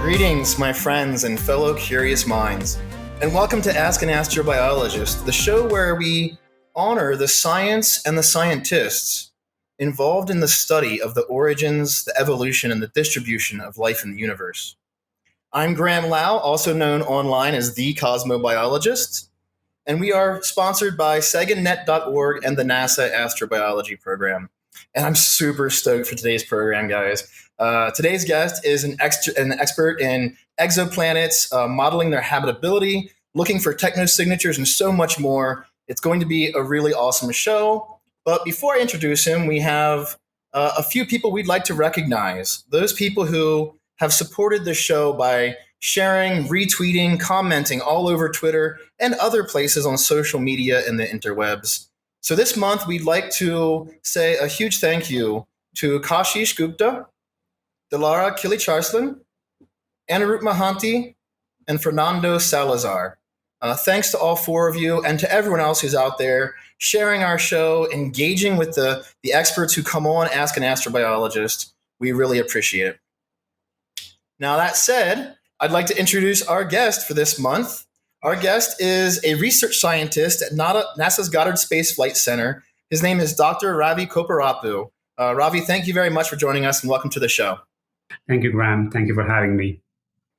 Greetings, my friends and fellow curious minds, and welcome to Ask An Astrobiologist, the show where we honor the science and the scientists involved in the study of the origins, the evolution, and the distribution of life in the universe. I'm Graham Lau, also known online as the Cosmobiologist, and we are sponsored by SeganNet.org and the NASA Astrobiology program. And I'm super stoked for today's program, guys. Today's guest is an expert in exoplanets, modeling their habitability, looking for technosignatures, and so much more. It's going to be a really awesome show. But before I introduce him, we have a few people we'd like to recognize. Those people who have supported the show by sharing, retweeting, commenting all over Twitter and other places on social media and the interwebs. So this month, we'd like to say a huge thank you to Kashish Gupta, Dilara Kilicharslan, Anirudh Mahanti, and Fernando Salazar. Thanks to all four of you and to everyone else who's out there sharing our show, engaging with the experts who come on Ask an Astrobiologist. We really appreciate it. Now, that said, I'd like to introduce our guest for this month. Our guest is a research scientist at NASA's Goddard Space Flight Center. His name is Dr. Ravi Kopparapu. Ravi, thank you very much for joining us and welcome to the show. Thank you, Graham. Thank you for having me.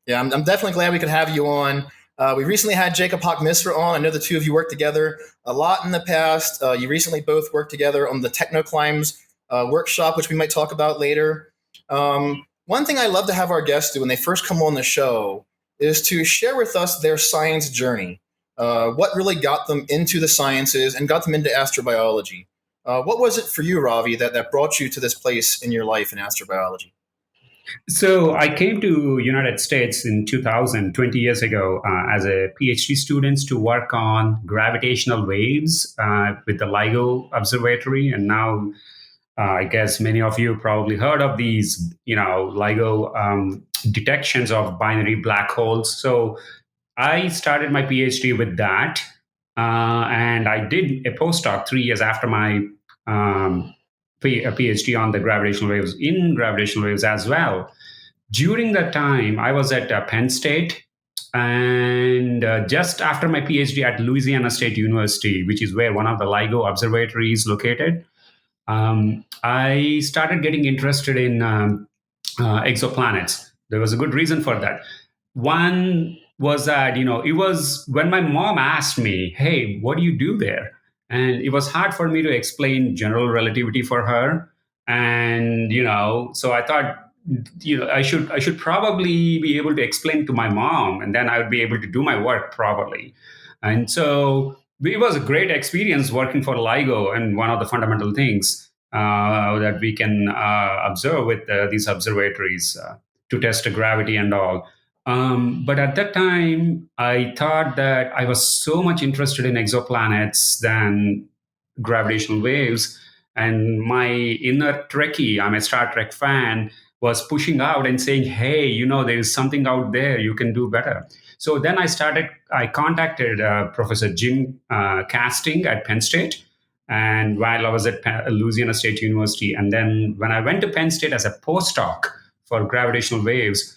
Yeah, I'm definitely glad we could have you on. We recently had Jacob Hock-Misra on. I know the two of you worked together a lot in the past. You recently both worked together on the Technoclimbs workshop, which we might talk about later. One thing I love to have our guests do when they first come on the show is to share with us their science journey, what really got them into the sciences and got them into astrobiology. What was it for you, Ravi, that brought you to this place in your life in astrobiology? So I came to United States in 2000, 20 years ago, as a PhD student to work on gravitational waves with the LIGO Observatory. And now I guess many of you probably heard of these, LIGO detections of binary black holes. So I started my PhD with that. And I did a postdoc 3 years after my a PhD on the gravitational waves as well. During that time, I was at Penn State, and just after my PhD at Louisiana State University, which is where one of the LIGO observatories is located, I started getting interested in exoplanets. There was a good reason for that. One was that, it was when my mom asked me, hey, what do you do there? And it was hard for me to explain general relativity for her. And, so I thought, I should probably be able to explain to my mom, and then I would be able to do my work properly. And so it was a great experience working for LIGO, and one of the fundamental things that we can observe with these observatories to test the gravity and all. But at that time, I thought that I was so much interested in exoplanets than gravitational waves. And my inner Trekkie, I'm a Star Trek fan, was pushing out and saying, hey, there is something out there, you can do better. So then I contacted Professor Jim Casting at Penn State, and while I was at Louisiana State University. And then when I went to Penn State as a postdoc for gravitational waves,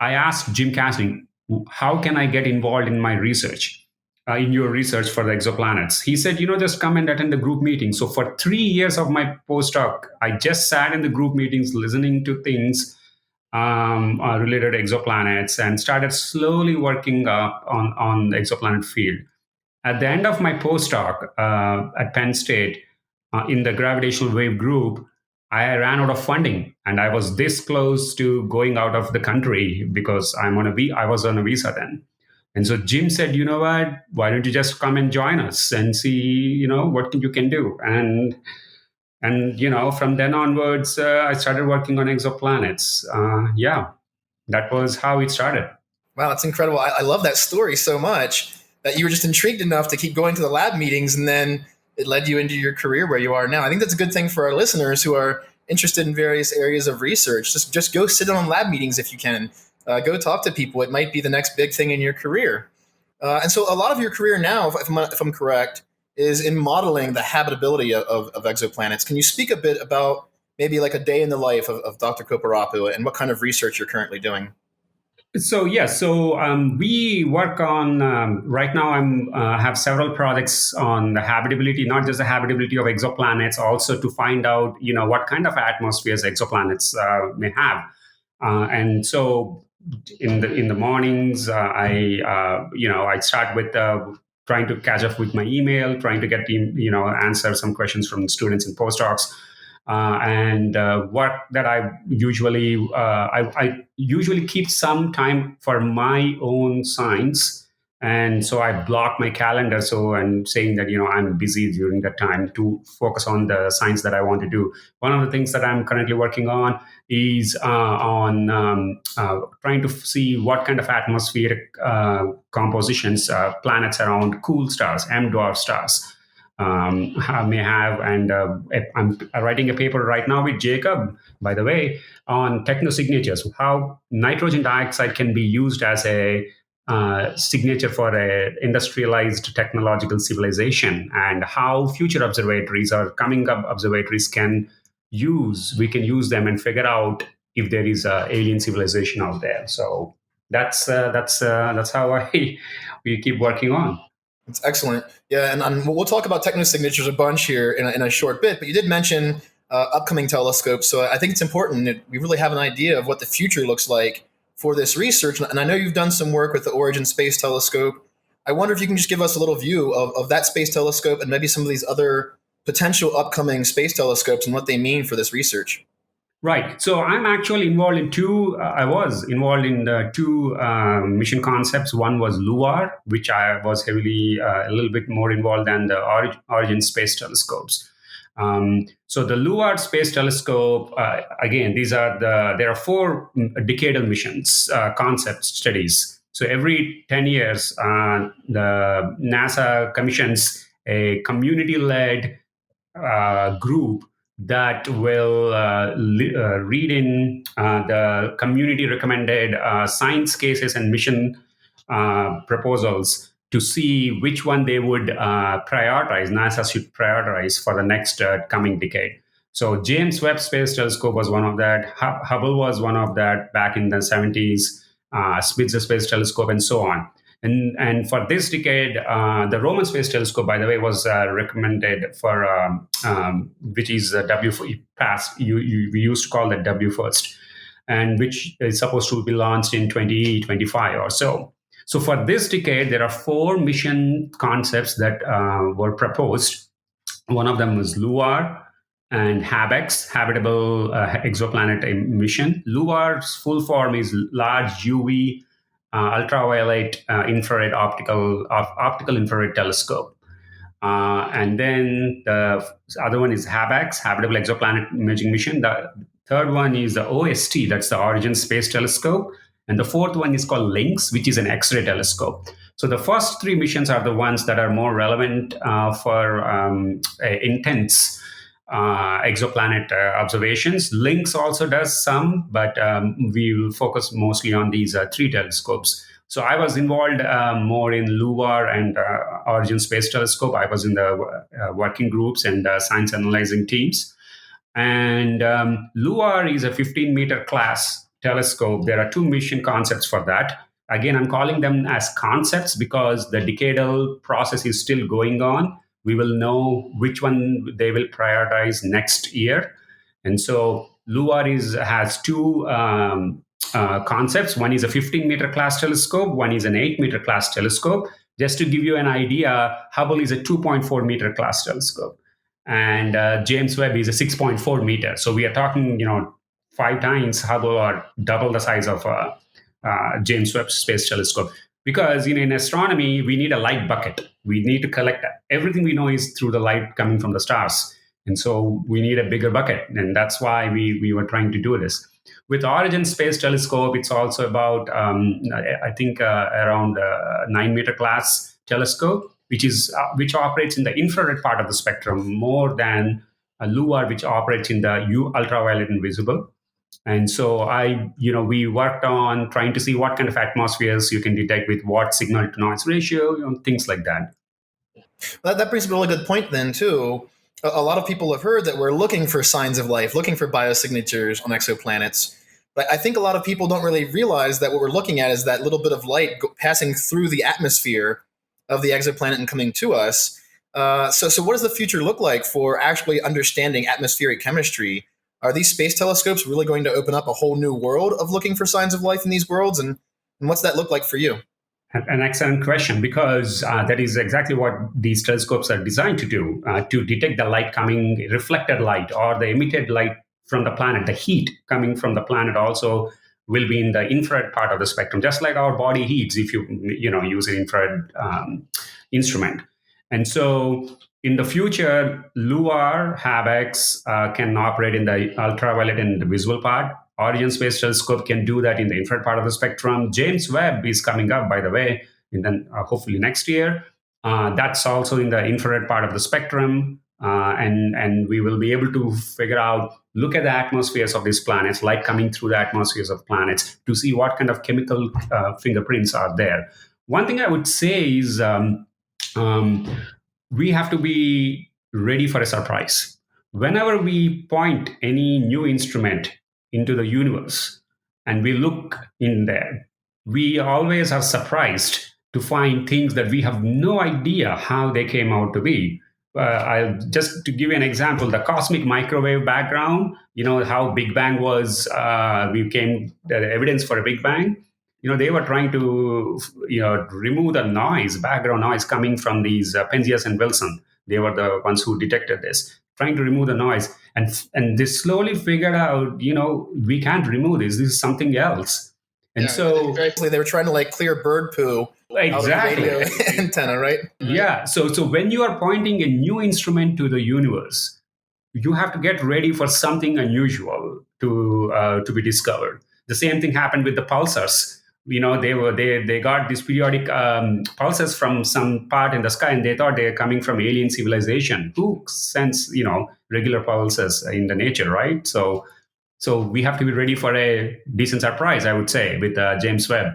I asked Jim Casting, how can I get involved in my research, in your research for the exoplanets? He said, just come and attend the group meetings. So for 3 years of my postdoc, I just sat in the group meetings, listening to things related to exoplanets, and started slowly working up on the exoplanet field. At the end of my postdoc at Penn State, in the gravitational wave group, I ran out of funding, and I was this close to going out of the country because I was on a visa then. And so Jim said, you know what, why don't you just come and join us and see, what you can do? And from then onwards, I started working on exoplanets. That was how it started. Wow, that's incredible. I love that story so much that you were just intrigued enough to keep going to the lab meetings, and then it led you into your career where you are now. I think that's a good thing for our listeners who are interested in various areas of research. Just go sit in on lab meetings if you can. Go talk to people. It might be the next big thing in your career. And so a lot of your career now, if I'm correct, is in modeling the habitability of exoplanets. Can you speak a bit about maybe like a day in the life of Dr. Kopparapu and what kind of research you're currently doing? So yes, so we work on right now. I'm have several projects on the habitability, not just the habitability of exoplanets, also to find out what kind of atmospheres exoplanets may have. And so in the mornings, I start with trying to catch up with my email, trying to get answer some questions from students and postdocs. And work that I usually keep some time for my own science, and so I block my calendar. So I'm saying that I'm busy during that time to focus on the science that I want to do. One of the things that I'm currently working on is on trying to see what kind of atmospheric compositions planets around cool stars, M dwarf stars, may have. And I'm writing a paper right now with Jacob, by the way, on technosignatures, how nitrogen dioxide can be used as a signature for a industrialized technological civilization, and how future observatories or coming up observatories we can use them and figure out if there is a alien civilization out there. So that's how we keep working on. It's excellent. Yeah, and we'll talk about technosignatures a bunch here in a short bit, but you did mention upcoming telescopes. So I think it's important that we really have an idea of what the future looks like for this research. And I know you've done some work with the Origin Space Telescope. I wonder if you can just give us a little view of that space telescope and maybe some of these other potential upcoming space telescopes and what they mean for this research. Right. So I'm actually involved in two. I was involved in two mission concepts. One was LUAR, which I was heavily a little bit more involved than the Origin space telescopes. So the LUAR space telescope, again, there are four decadal missions, concept studies. So every 10 years, the NASA commissions a community-led group that will read in the community recommended science cases and mission proposals to see which one they would prioritize. NASA should prioritize for the next coming decade. So James Webb Space Telescope was one of that. Hubble was one of that back in the 70s. Spitzer Space Telescope and so on. And for this decade, the Roman Space Telescope, by the way, was recommended for which is W passed. We used to call that W first, and which is supposed to be launched in 2025 or so. So for this decade, there are four mission concepts that were proposed. One of them was LUAR and HABEX, Habitable Exoplanet Mission. LUAR's full form is Large UV Ultraviolet Infrared Optical Infrared Telescope. And then the other one is HABEX, Habitable Exoplanet Imaging Mission. The third one is the OST, that's the Origin Space Telescope. And the fourth one is called LYNX, which is an X-ray telescope. So the first three missions are the ones that are more relevant for intense exoplanet observations. LYNX also does some, but we will focus mostly on these three telescopes. So I was involved more in LUAR and Origin Space Telescope. I was in the working groups and science analyzing teams. And LUAR is a 15-meter class telescope. There are two mission concepts for that. Again, I'm calling them as concepts because the decadal process is still going on. We will know which one they will prioritize next year. And so LUAR has two concepts. One is a 15-meter class telescope. One is an 8-meter class telescope. Just to give you an idea, Hubble is a 2.4-meter class telescope, and James Webb is a 6.4 meter. So we are talking, five times Hubble or double the size of James Webb Space Telescope. Because in astronomy, we need a light bucket. We need to collect everything we know is through the light coming from the stars. And so we need a bigger bucket. And that's why we were trying to do this. With Origin Space Telescope, it's also about, I think, around 9-meter class telescope, which operates in the infrared part of the spectrum more than a LUAR, which operates in the ultraviolet and visible. And so we worked on trying to see what kind of atmospheres you can detect with what signal to noise ratio, things like that. That brings up a really good point then too. A lot of people have heard that we're looking for signs of life, looking for biosignatures on exoplanets. But I think a lot of people don't really realize that what we're looking at is that little bit of light passing through the atmosphere of the exoplanet and coming to us. So what does the future look like for actually understanding atmospheric chemistry? Are these space telescopes really going to open up a whole new world of looking for signs of life in these worlds? And what's that look like for you? An excellent question, because that is exactly what these telescopes are designed to do, to detect the light coming, reflected light or the emitted light from the planet. The heat coming from the planet also will be in the infrared part of the spectrum, just like our body heats if you use an infrared instrument. And so in the future, LUAR, HABEX can operate in the ultraviolet and the visual part. Origin Space Telescope can do that in the infrared part of the spectrum. James Webb is coming up, by the way, and then hopefully next year. That's also in the infrared part of the spectrum, and we will be able to figure out, look at the atmospheres of these planets, light coming through the atmospheres of planets, to see what kind of chemical fingerprints are there. One thing I would say is we have to be ready for a surprise. Whenever we point any new instrument into the universe and we look in there, we always are surprised to find things that we have no idea how they came out to be. I'll just to give you an example, the cosmic microwave background, how Big Bang was, we came the evidence for a Big Bang. They were trying to, remove the noise, background noise coming from these Penzias and Wilson. They were the ones who detected this, trying to remove the noise. And they slowly figured out, we can't remove this. This is something else. And so they were trying to clear bird poo exactly out of the radio antenna, right? Yeah. So when you are pointing a new instrument to the universe, you have to get ready for something unusual to be discovered. The same thing happened with the pulsars. They got these periodic pulses from some part in the sky, and they thought they are coming from alien civilization. Who sends regular pulses in the nature, right? So we have to be ready for a decent surprise, I would say, with James Webb.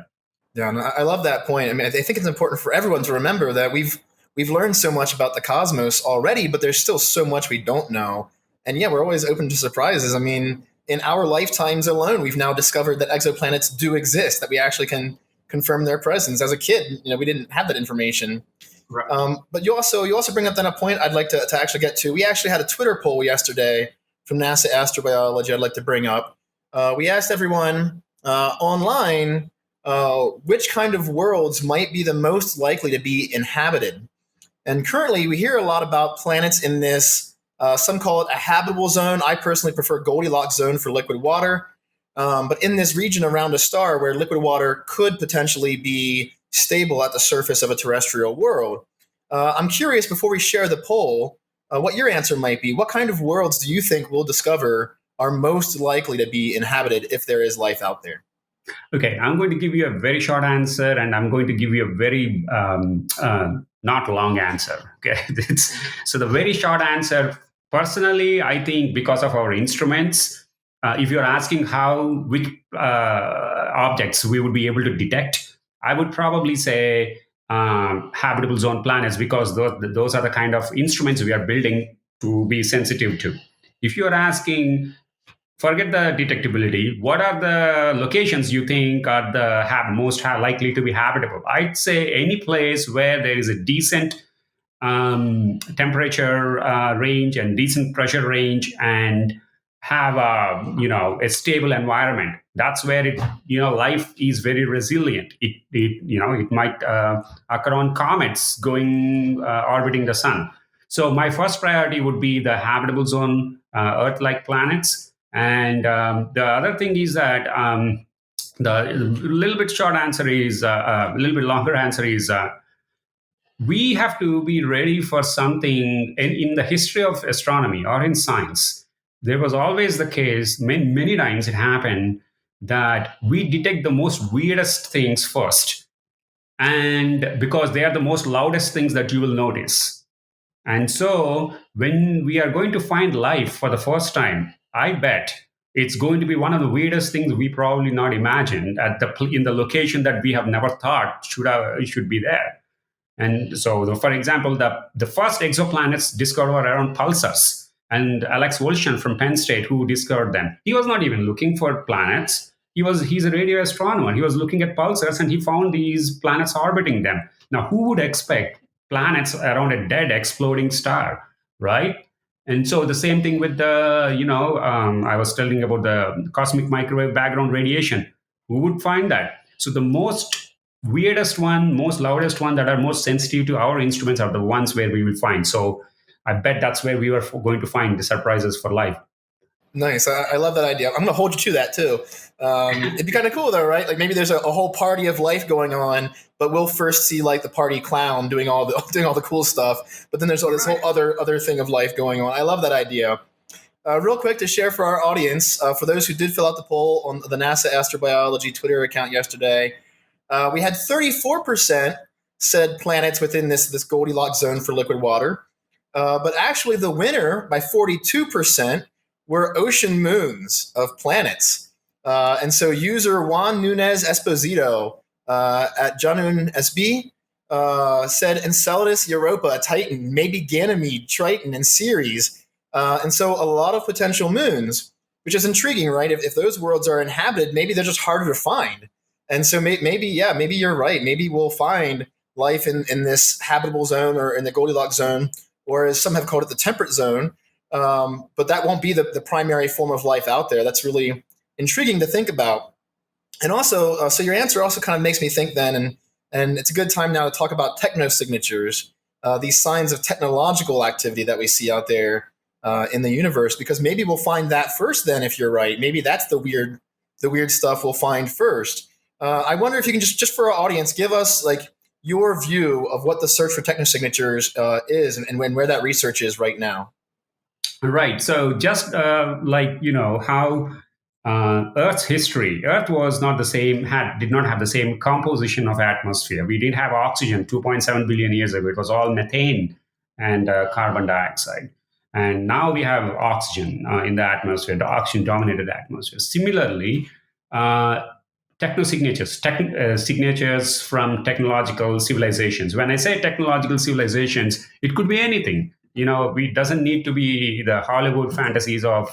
Yeah, and I love that point. I mean, I think it's important for everyone to remember that we've learned so much about the cosmos already, but there's still so much we don't know. And yeah, we're always open to surprises. I mean, in our lifetimes alone, we've now discovered that exoplanets do exist, that we actually can confirm their presence. As a kid, we didn't have that information. Right. But you also bring up then a point I'd like to actually get to. We actually had a Twitter poll yesterday from NASA Astrobiology I'd like to bring up. We asked everyone online which kind of worlds might be the most likely to be inhabited. And currently, we hear a lot about planets in this, some call it a habitable zone. I personally prefer Goldilocks zone for liquid water. But in this region around a star where liquid water could potentially be stable at the surface of a terrestrial world. I'm curious, before we share the poll, what your answer might be. What kind of worlds do you think we'll discover are most likely to be inhabited if there is life out there? Okay, I'm going to give you a very short answer, and I'm going to give you a very not long answer. Okay, so the very short answer, personally, I think because of our instruments, if you're asking which objects we would be able to detect, I would probably say habitable zone planets, because those are the kind of instruments we are building to be sensitive to. If you're asking, forget the detectability, what are the locations you think are the most likely to be habitable? I'd say any place where there is a decent temperature range and decent pressure range, and have a stable environment. That's where life is very resilient. It might occur on comets going orbiting the sun. So my first priority would be the habitable zone Earth-like planets. And the other thing is that the little bit short answer is a little bit longer answer is we have to be ready for something in the history of astronomy or in science. There was always the case, many times it happened, that we detect the most weirdest things first. And because they are the most loudest things that you will notice. And so when we are going to find life for the first time, I bet it's going to be one of the weirdest things we probably not imagined in the location that we have never thought should be there. And so, for example, the first exoplanets discovered around pulsars. and Alex Wolshan from Penn State, who discovered them. He was not even looking for planets. He's a radio astronomer. He was looking at pulsars, and he found these planets orbiting them. Now, who would expect planets around a dead exploding star, right? And so the same thing with the, I was telling about the cosmic microwave background radiation. Who would find that? So the most weirdest one, most loudest one that are most sensitive to our instruments are the ones where we will find. So I bet that's where we are going to find the surprises for life. Nice. I love that idea. I'm going to hold you to that too. It'd be kind of cool though, right? Like maybe there's a whole party of life going on, but we'll first see like the party clown doing all the cool stuff. But then there's all this whole other thing of life going on. I love that idea. Real quick to share for our audience, for those who did fill out the poll on the NASA Astrobiology Twitter account yesterday, we had 34% said planets within this Goldilocks zone for liquid water. But actually the winner by 42% were ocean moons of planets. And so user Juan Nunez Esposito at Janun SB said Enceladus, Europa, Titan, maybe Ganymede, Triton, and Ceres. And so a lot of potential moons, which is intriguing, right? If those worlds are inhabited, maybe they're just harder to find. And so maybe you're right. Maybe we'll find life in this habitable zone or in the Goldilocks zone, or as some have called it, the temperate zone. But that won't be the primary form of life out there. That's really intriguing to think about. And also, so your answer also kind of makes me think then, and it's a good time now to talk about technosignatures, these signs of technological activity that we see out there in the universe, because maybe we'll find that first then, if you're right. Maybe that's the weird stuff we'll find first. I wonder if you can just for our audience, give us like your view of what the search for technosignatures is and where that research is right now. Right. So just how Earth's history, Earth was not the same, did not have the same composition of atmosphere. We didn't have oxygen 2.7 billion years ago. It was all methane and carbon dioxide. And now we have oxygen in the atmosphere, the oxygen dominated atmosphere. Similarly, technosignatures, signatures from technological civilizations. When I say technological civilizations, it could be anything. It doesn't need to be the Hollywood fantasies of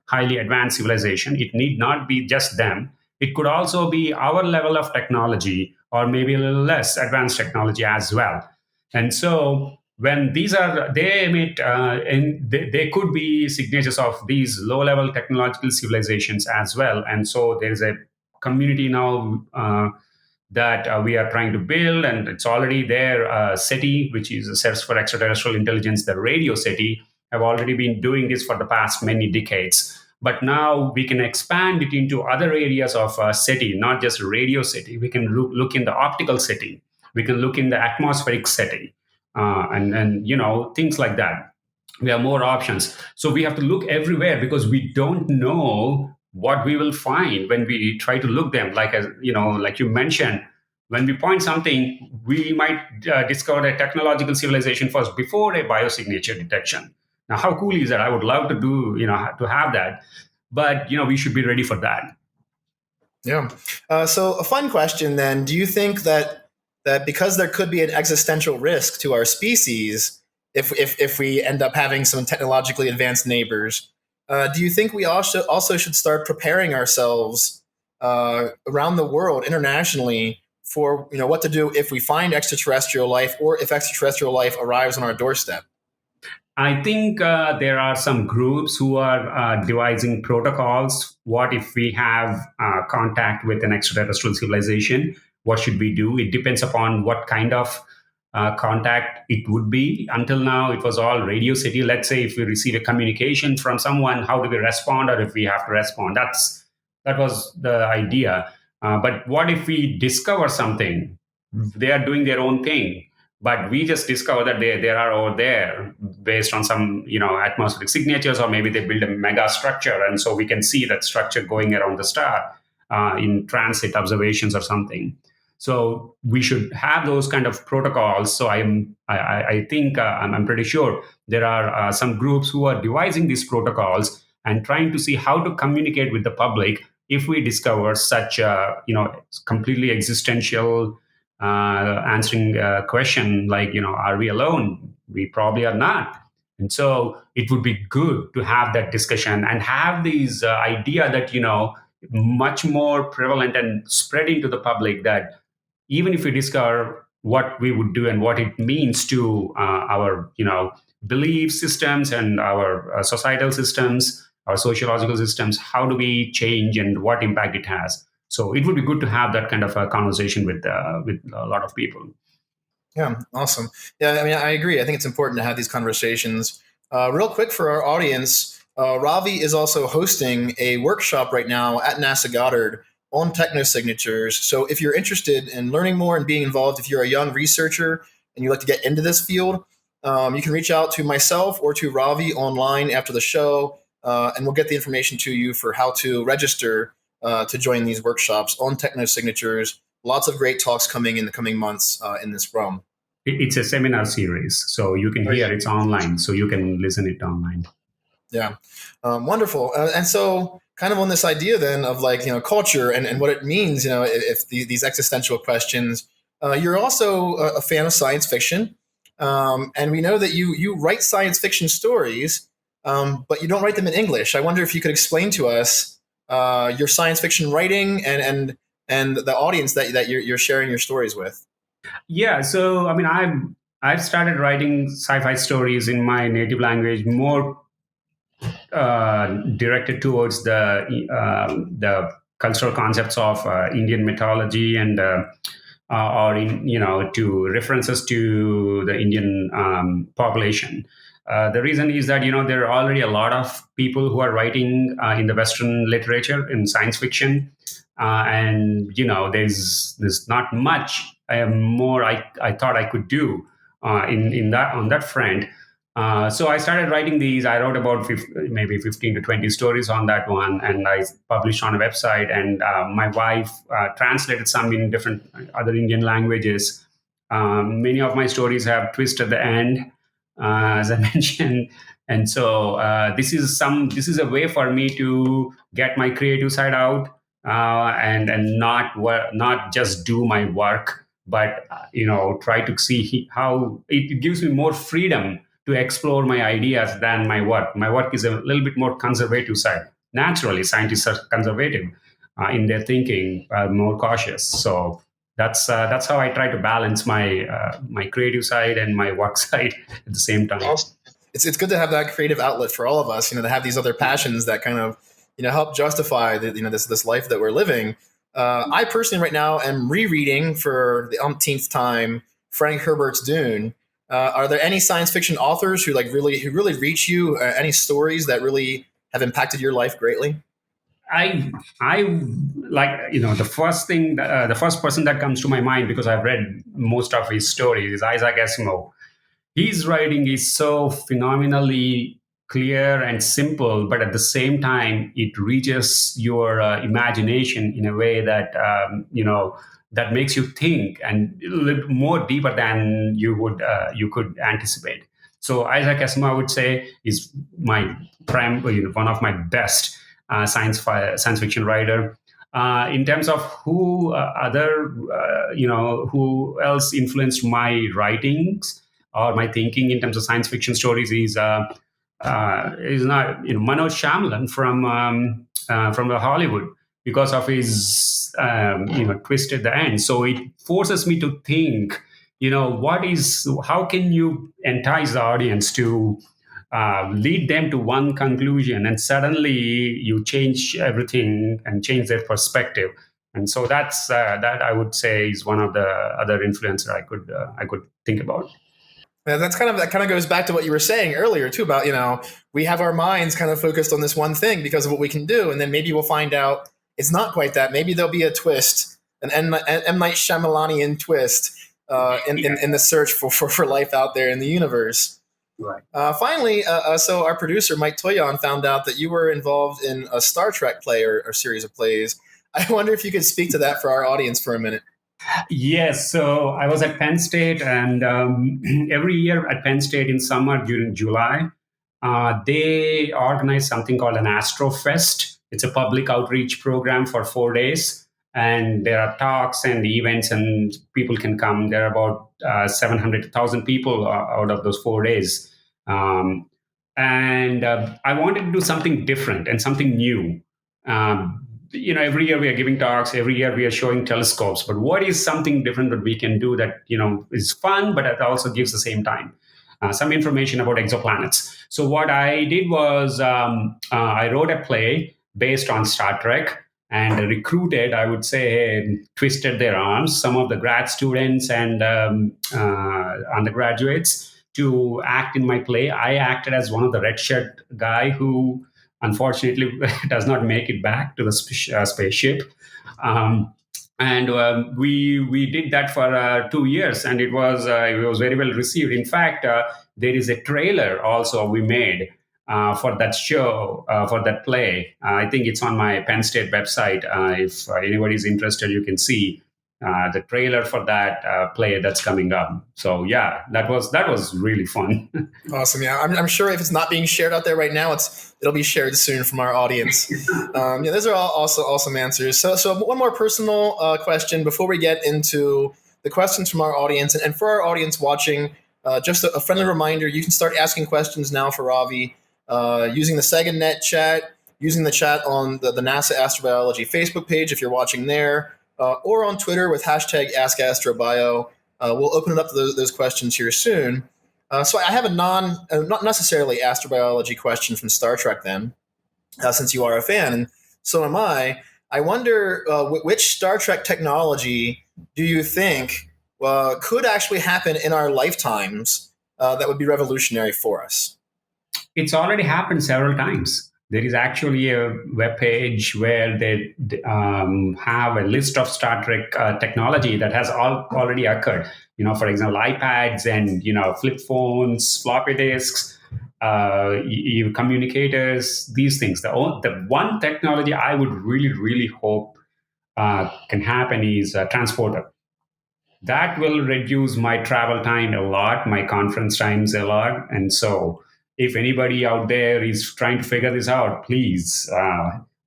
highly advanced civilization. It need not be just them. It could also be our level of technology or maybe a little less advanced technology as well. And so when they emit, and they could be signatures of these low-level technological civilizations as well. And so there is a community now that we are trying to build, and it's already there. SETI, which is a Search for Extraterrestrial Intelligence, the radio SETI, have already been doing this for the past many decades. But now we can expand it into other areas of SETI, not just radio SETI. We can look in the optical SETI. We can look in the atmospheric SETI, and things like that. We have more options. So we have to look everywhere because we don't know what we will find when we try to look them. Like you mentioned, when we point something, we might discover a technological civilization first before a biosignature detection. Now, how cool is that? I would love to to have that, but we should be ready for that. Yeah. So a fun question then: do you think that because there could be an existential risk to our species if we end up having some technologically advanced neighbors, do you think we also should start preparing ourselves around the world internationally for what to do if we find extraterrestrial life or if extraterrestrial life arrives on our doorstep? I think there are some groups who are devising protocols. What if we have contact with an extraterrestrial civilization? What should we do? It depends upon what kind of contact it would be. Until now, it was all radio SETI. Let's say if we receive a communication from someone, how do we respond, or if we have to respond? That was the idea. But what if we discover something? They are doing their own thing, but we just discover that they are over there based on some atmospheric signatures, or maybe they build a mega structure, and so we can see that structure going around the star in transit observations or something. So we should have those kind of protocols. So I think I'm pretty sure there are some groups who are devising these protocols and trying to see how to communicate with the public if we discover such completely existential answering question like, are we alone? We probably are not. And so it would be good to have that discussion and have these idea that, much more prevalent and spread into the public, that even if we discover what we would do and what it means to our belief systems and our societal systems, our sociological systems, how do we change and what impact it has. So it would be good to have that kind of a conversation with a lot of people. Yeah, awesome. Yeah, I mean, I agree. I think it's important to have these conversations. Real quick for our audience, Ravi is also hosting a workshop right now at NASA Goddard on technosignatures. So if you're interested in learning more and being involved, if you're a young researcher and you'd like to get into this field, you can reach out to myself or to Ravi online after the show, and we'll get the information to you for how to register to join these workshops on technosignatures. Lots of great talks coming in the coming months in this realm. It's a seminar series, so you can hear it's online, so you can listen it online. Yeah, wonderful. And so, kind of on this idea then of like culture and what it means, if these existential questions. You're also a fan of science fiction, and we know that you write science fiction stories, but you don't write them in English. I wonder if you could explain to us your science fiction writing and the audience that you're sharing your stories with. Yeah, so I mean, I've started writing sci-fi stories in my native language, more directed towards the cultural concepts of Indian mythology and or in to references to the Indian population. The reason is that there are already a lot of people who are writing in the Western literature in science fiction, and there's not much more I thought I could do in that on that front. So I started writing these. I wrote about maybe 15 to 20 stories on that one, and I published on a website. And my wife translated some in different other Indian languages. Many of my stories have twist at the end, as I mentioned. And so this is a way for me to get my creative side out, and not just do my work, but try to see how it gives me more freedom to explore my ideas than my work. My work is a little bit more conservative side. Naturally, scientists are conservative in their thinking, more cautious. So that's how I try to balance my creative side and my work side at the same time. It's good to have that creative outlet for all of us. To have these other passions that kind of help justify this life that we're living. I personally right now am rereading for the umpteenth time Frank Herbert's Dune. Are there any science fiction authors who really reach you? Any stories that really have impacted your life greatly? I like the first person that comes to my mind, because I've read most of his stories, is Isaac Asimov. His writing is so phenomenally clear and simple, but at the same time, it reaches your imagination in a way that that makes you think and a little more deeper than you could anticipate. So Isaac Asimov, I would say, is my one of my best science fiction writer. In terms of who else influenced my writings or my thinking in terms of science fiction stories is not Manoj Shyamalan from the Hollywood, because of his twist at the end. So it forces me to think, how can you entice the audience to lead them to one conclusion, and suddenly you change everything and change their perspective. And so that I would say is one of the other influencer I could think about. Yeah, that kind of goes back to what you were saying earlier too about we have our minds kind of focused on this one thing because of what we can do, and then maybe we'll find out it's not quite that. Maybe there'll be a twist, an M. Night Shyamalanian twist in the search for life out there in the universe. Right. Finally, so our producer Mike Toillion found out that you were involved in a Star Trek play or series of plays. I wonder if you could speak to that for our audience for a minute. Yes, so I was at Penn State, and every year at Penn State in summer during July, they organize something called an Astrofest. It's a public outreach program for 4 days, and there are talks and events, and people can come. There are about 700,000 people out of those 4 days. Um, and I wanted to do something different and something new. Every year we are giving talks, every year we are showing telescopes, but what is something different that we can do that is fun, but it also gives the same time some information about exoplanets. So what I did was I wrote a play based on Star Trek and recruited, I would say, twisted their arms, some of the grad students and undergraduates to act in my play. I acted as one of the red shirt guy who unfortunately does not make it back to the spaceship. Um, and we did that for 2 years, and it was very well received. In fact, there is a trailer also we made for that show, for that play. I think it's on my Penn State website. If anybody's interested, you can see the trailer for that play that's coming up. So yeah, that was really fun. Awesome. Yeah, I'm sure if it's not being shared out there right now, it'll be shared soon from our audience. Those are all also awesome answers. So one more personal question before we get into the questions from our audience, and for our audience watching, just a friendly reminder: you can start asking questions now for Ravi using the SegaNet chat, using the chat on the NASA Astrobiology Facebook page if you're watching there. Or on Twitter with hashtag AskAstrobio. We'll open it up to those questions here soon. So I have a not necessarily astrobiology question from Star Trek then, since you are a fan, and so am I. I wonder which Star Trek technology do you think could actually happen in our lifetimes that would be revolutionary for us? It's already happened several times. There is actually a web page where they have a list of Star Trek technology that has already occurred. For example, iPads and flip phones, floppy disks, communicators, these things. The one technology I would really, really hope can happen is a transporter. That will reduce my travel time a lot, my conference times a lot, and so if anybody out there is trying to figure this out, please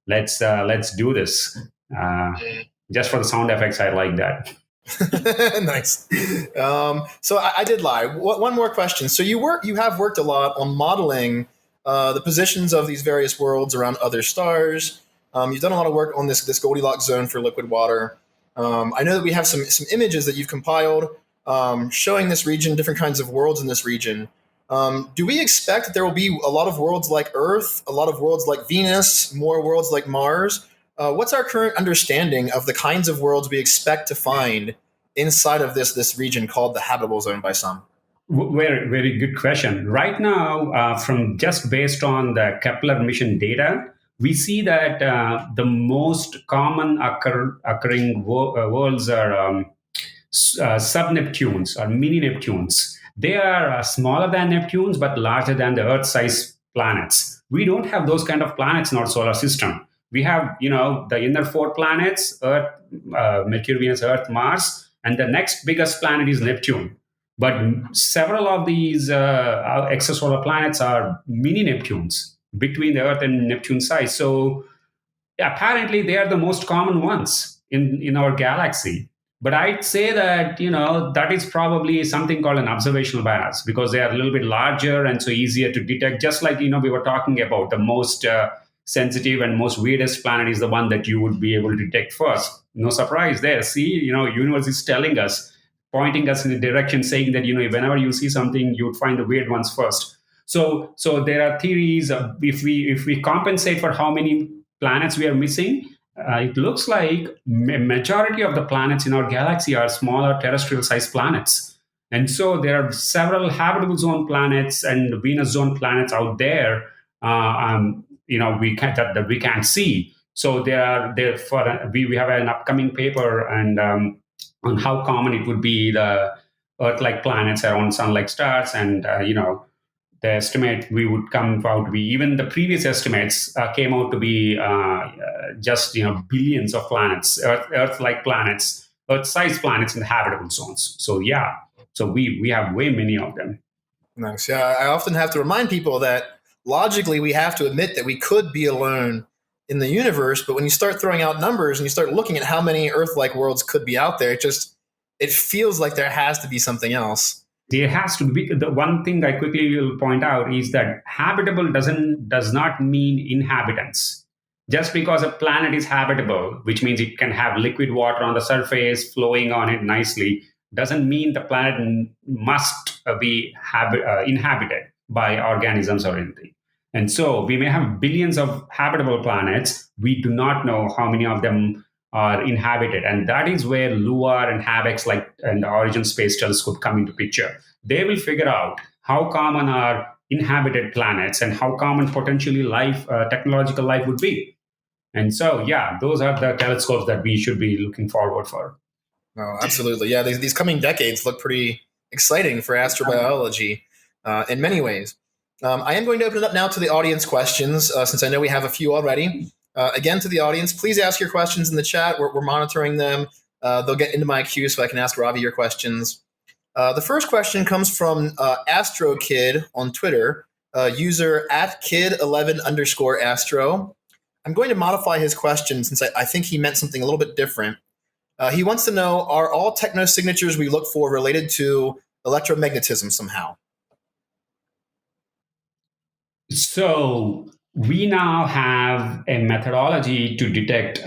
let's do this. Just for the sound effects, I like that. Nice. So I did lie. One more question. So you have worked a lot on modeling the positions of these various worlds around other stars. You've done a lot of work on this Goldilocks zone for liquid water. I know that we have some images that you've compiled showing this region, different kinds of worlds in this region. Do we expect that there will be a lot of worlds like Earth, a lot of worlds like Venus, more worlds like Mars? What's our current understanding of the kinds of worlds we expect to find inside of this region called the habitable zone by some? Very, very good question. Right now, from just based on the Kepler mission data, we see that the most common occurring worlds are sub-Neptunes or mini-Neptunes. They are smaller than Neptunes, but larger than the Earth-sized planets. We don't have those kind of planets in our solar system. We have, the inner four planets, Earth, Mercury, Venus, Earth, Mars, and the next biggest planet is Neptune. But several of these extrasolar planets are mini-Neptunes between the Earth and Neptune size. So apparently they are the most common ones in our galaxy. But I'd say that that is probably something called an observational bias, because they are a little bit larger and so easier to detect. Just like we were talking about, the most sensitive and most weirdest planet is the one that you would be able to detect first. No surprise there. See, universe is telling us, pointing us in the direction, saying that whenever you see something, you would find the weird ones first. So there are theories of if we compensate for how many planets we are missing, it looks like majority of the planets in our galaxy are smaller terrestrial-sized planets. And so there are several habitable zone planets and Venus zone planets out there, that we can't see. So we have an upcoming paper and on how common it would be the Earth-like planets around sun-like stars, and the estimate we would come out to be, even the previous estimates came out to be just billions of planets, Earth-like planets, Earth-sized planets in the habitable zones. So yeah, so we have way many of them. Nice. Yeah, I often have to remind people that logically we have to admit that we could be alone in the universe, but when you start throwing out numbers and you start looking at how many Earth-like worlds could be out there, it feels like there has to be something else. There has to be the one thing I quickly will point out is that habitable does not mean inhabitants. Just because a planet is habitable, which means it can have liquid water on the surface flowing on it nicely, doesn't mean the planet must be inhabited by organisms or anything. And so we may have billions of habitable planets. We do not know how many of them are inhabited, and that is where LUAR and HABEX, like and the Origin Space Telescope, come into picture. They will figure out how common are inhabited planets and how common potentially life, technological life, would be. And so, yeah, those are the telescopes that we should be looking forward for. Oh, absolutely. Yeah, these coming decades look pretty exciting for astrobiology in many ways. I am going to open it up now to the audience questions, since I know we have a few already. Again, to the audience, please ask your questions in the chat. We're monitoring them. They'll get into my queue so I can ask Ravi your questions. The first question comes from AstroKid on Twitter, user at kid11_astro. I'm going to modify his question since I think he meant something a little bit different. He wants to know, are all technosignatures we look for related to electromagnetism somehow? So we now have a methodology to detect,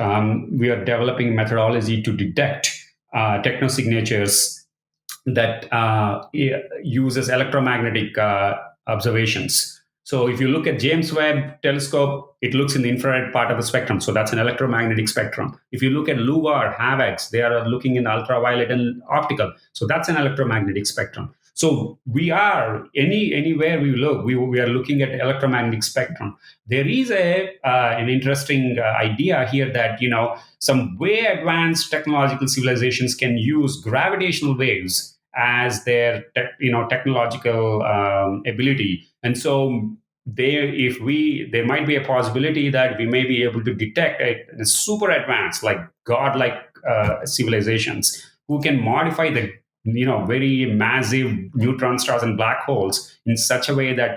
we are developing methodology to detect technosignatures that uses electromagnetic observations. So if you look at James Webb Telescope, it looks in the infrared part of the spectrum. So that's an electromagnetic spectrum. If you look at LUVAR, HAVEX, they are looking in ultraviolet and optical. So that's an electromagnetic spectrum. So we are anywhere we look, we are looking at electromagnetic spectrum. There is an interesting idea here that some way advanced technological civilizations can use gravitational waves as their technological ability, and so there might be a possibility that we may be able to detect a super advanced, like godlike civilizations who can modify the very massive neutron stars and black holes in such a way that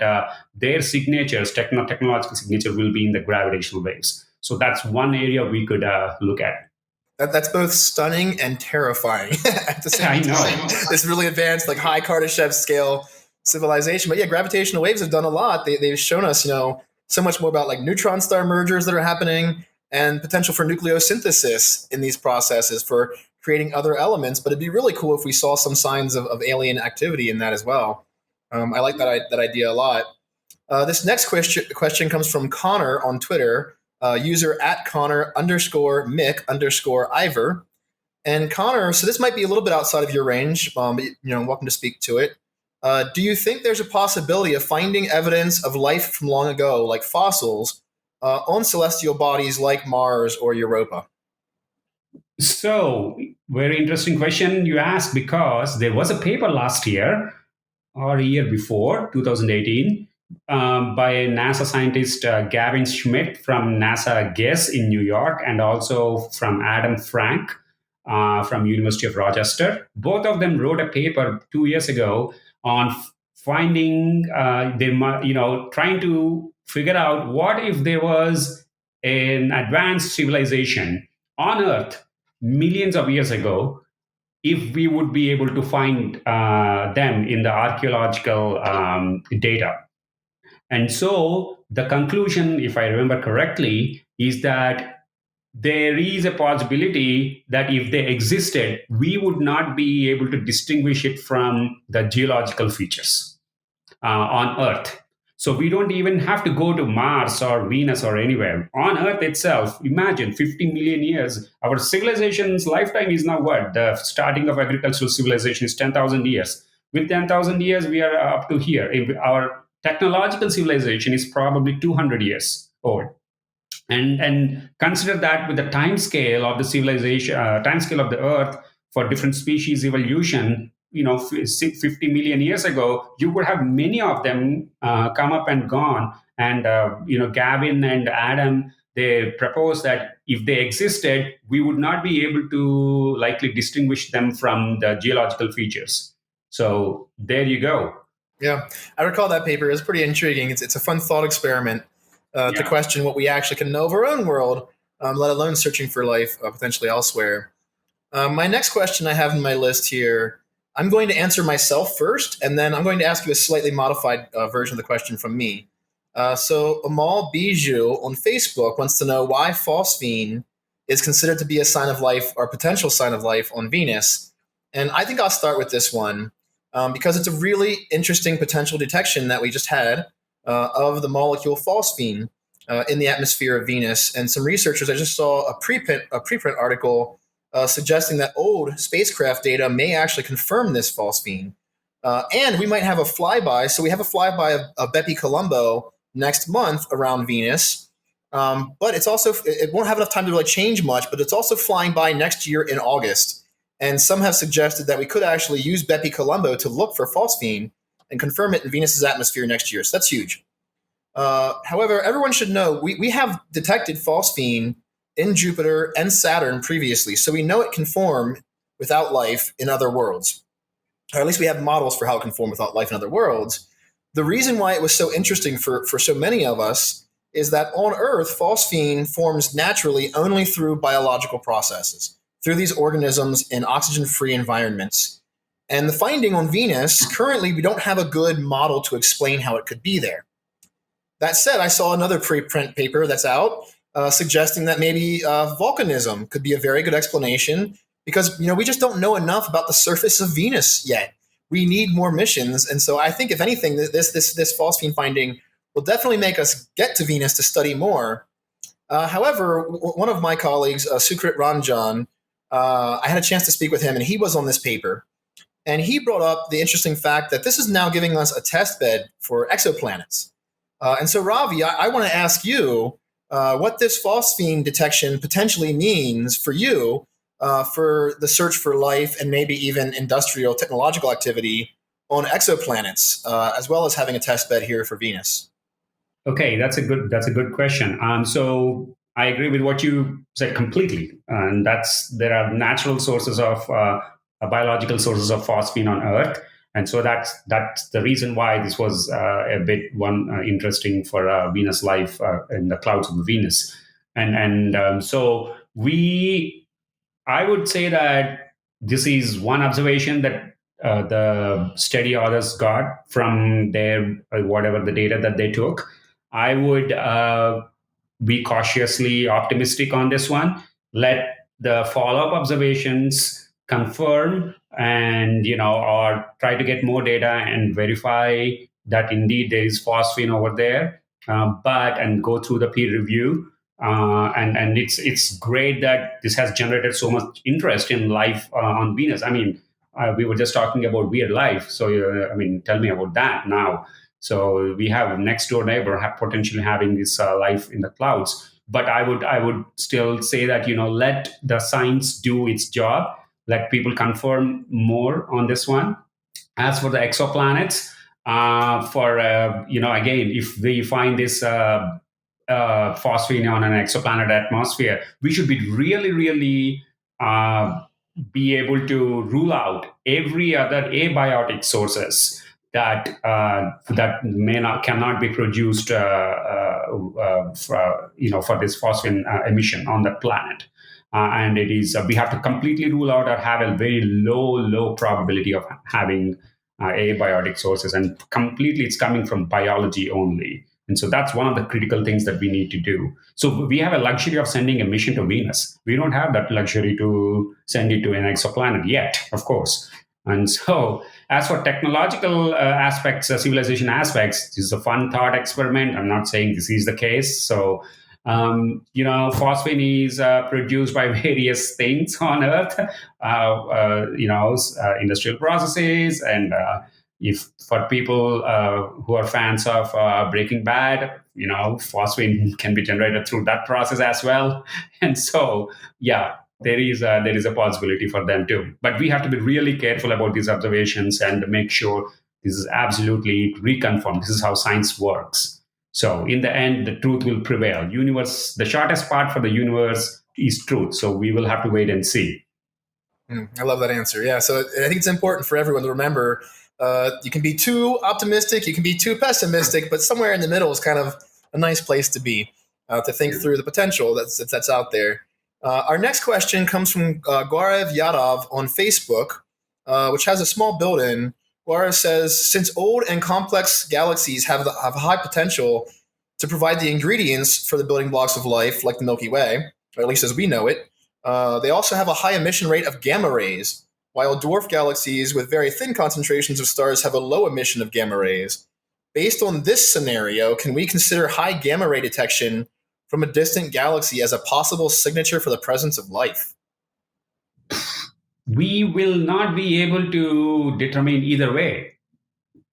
their signatures, technological signature, will be in the gravitational waves. So that's one area we could look at. That's both stunning and terrifying at the same time. I know. This really advanced, like high Kardashev scale civilization. But yeah, gravitational waves have done a lot. They've shown us, so much more about like neutron star mergers that are happening and potential for nucleosynthesis in these processes for creating other elements. But it'd be really cool if we saw some signs of alien activity in that as well. I like that idea a lot. This next question comes from Connor on Twitter, user at Connor_Mick_Ivor. And Connor, so this might be a little bit outside of your range, but welcome to speak to it. Do you think there's a possibility of finding evidence of life from long ago, like fossils, on celestial bodies like Mars or Europa? So, very interesting question you asked, because there was a paper last year or a year before, 2018, by NASA scientist Gavin Schmidt from NASA GES in New York, and also from Adam Frank from University of Rochester. Both of them wrote a paper 2 years ago on finding, trying to figure out what if there was an advanced civilization on Earth millions of years ago, if we would be able to find them in the archaeological data. And so the conclusion, if I remember correctly, is that there is a possibility that if they existed, we would not be able to distinguish it from the geological features on Earth. So we don't even have to go to Mars or Venus or anywhere. On Earth itself, imagine 50 million years. Our civilization's lifetime is now what? The starting of agricultural civilization is 10,000 years. With 10,000 years, we are up to here. Our technological civilization is probably 200 years old. And consider that with the time scale of the civilization, time scale of the Earth for different species evolution, 50 million years ago, you would have many of them come up and gone. And Gavin and Adam, they proposed that if they existed, we would not be able to likely distinguish them from the geological features. So there you go. Yeah, I recall that paper. It was pretty intriguing. It's a fun thought experiment to question what we actually can know of our own world, let alone searching for life potentially elsewhere. My next question I have in my list here, I'm going to answer myself first, and then I'm going to ask you a slightly modified version of the question from me. So Amal Bijou on Facebook wants to know why phosphine is considered to be a sign of life or potential sign of life on Venus. And I think I'll start with this one because it's a really interesting potential detection that we just had of the molecule phosphine in the atmosphere of Venus. And some researchers, I just saw a preprint article suggesting that old spacecraft data may actually confirm this phosphine. And we might have a flyby. So we have a flyby of Bepi Colombo next month around Venus. But it won't have enough time to really change much, but it's also flying by next year in August. And some have suggested that we could actually use Bepi Colombo to look for phosphine and confirm it in Venus's atmosphere next year. So that's huge. However, everyone should know we have detected phosphine in Jupiter and Saturn previously, so we know it can form without life in other worlds. Or at least we have models for how it can form without life in other worlds. The reason why it was so interesting for so many of us is that on Earth, phosphine forms naturally only through biological processes, through these organisms in oxygen-free environments. And the finding on Venus, currently we don't have a good model to explain how it could be there. That said, I saw another preprint paper that's out suggesting that maybe volcanism could be a very good explanation because we just don't know enough about the surface of Venus yet. We need more missions, and so I think if anything, this phosphine finding will definitely make us get to Venus to study more. However, one of my colleagues, Sukrit Ranjan, I had a chance to speak with him, and he was on this paper, and he brought up the interesting fact that this is now giving us a test bed for exoplanets. And so, Ravi, I want to ask you what this phosphine detection potentially means for you for the search for life and maybe even industrial technological activity on exoplanets, as well as having a test bed here for Venus. Okay, that's a good question. So I agree with what you said completely, and there are natural sources of biological sources of phosphine on Earth, and so that's the reason why this was a bit interesting for Venus life in the clouds of Venus, and so I would say that this is one observation that the study authors got from their whatever the data that they took. I would be cautiously optimistic on this one. Let the follow-up observations confirm and or try to get more data and verify that indeed there is phosphine over there, and go through the peer review. And it's great that this has generated so much interest in life on Venus. I mean, we were just talking about weird life, so tell me about that now. So we have a next door neighbor potentially having this life in the clouds. But I would still say that let the science do its job. Let people confirm more on this one. As for the exoplanets, again, if we find this phosphine on an exoplanet atmosphere, we should be really, really be able to rule out every other abiotic sources that cannot be produced for this phosphine emission on the planet. And it is we have to completely rule out or have a very low probability of having abiotic sources, and completely it's coming from biology only. And so that's one of the critical things that we need to do. So we have a luxury of sending a mission to Venus. We don't have that luxury to send it to an exoplanet yet, of course. And so as for technological aspects, civilization aspects, this is a fun thought experiment. I'm not saying this is the case. So, phosphine is produced by various things on Earth, industrial processes. And if for people who are fans of Breaking Bad, phosphine can be generated through that process as well. And so, yeah, there is a possibility for them too. But we have to be really careful about these observations and make sure this is absolutely reconfirmed. This is how science works. So in the end, the truth will prevail. The shortest part for the universe is truth. So we will have to wait and see. I love that answer. Yeah, so I think it's important for everyone to remember you can be too optimistic, you can be too pessimistic, but somewhere in the middle is kind of a nice place to be, to think through the potential that's out there. Our next question comes from Gaurav Yadav on Facebook. which has a small build-in. Laura says, since old and complex galaxies have high potential to provide the ingredients for the building blocks of life, like the Milky Way, or at least as we know it, they also have a high emission rate of gamma rays, while dwarf galaxies with very thin concentrations of stars have a low emission of gamma rays. Based on this scenario, can we consider high gamma ray detection from a distant galaxy as a possible signature for the presence of life? We will not be able to determine either way.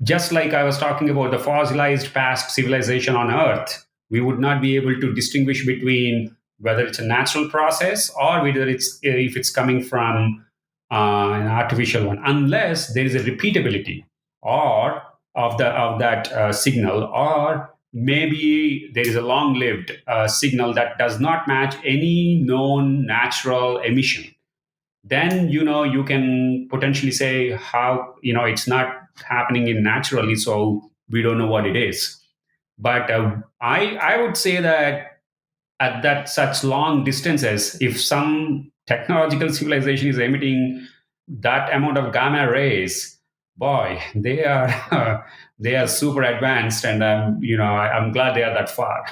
Just like I was talking about the fossilized past civilization on Earth, we would not be able to distinguish between whether it's a natural process or whether it's if it's coming from an artificial one, unless there is a repeatability or of that signal, or maybe there is a long-lived signal that does not match any known natural emission. Then you can potentially say how it's not happening in naturally, so we don't know what it is. But I would say that at that such long distances, if some technological civilization is emitting that amount of gamma rays, boy, they are they are super advanced, and I'm glad they are that far.